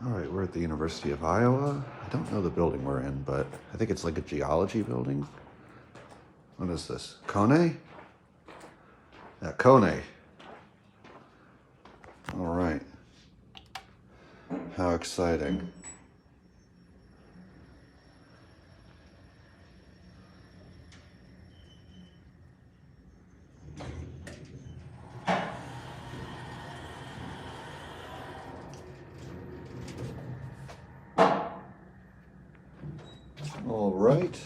All right, we're at the University of Iowa. I don't know the building we're in, but I think it's like a geology building. What is this? Kone? Yeah, Kone. All right. How exciting. All right.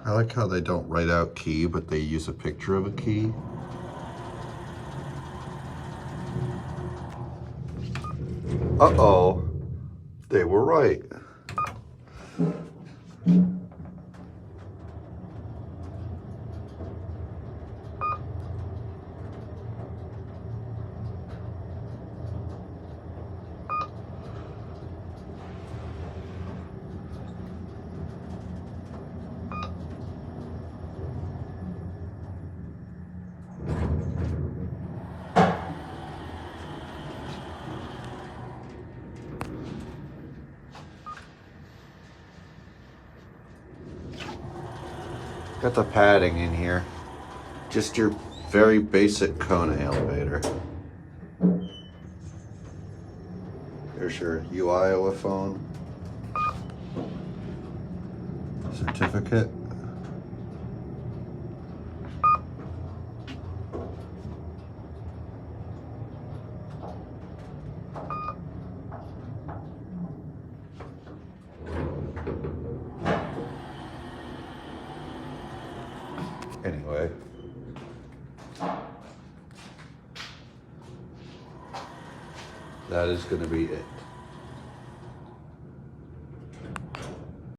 I like how they don't write out key, but they use a picture of a key. Uh-oh, they were right. Got the padding in here. Just your very basic Kone elevator. There's your UIowa phone. Certificate. Anyway. That is going to be it.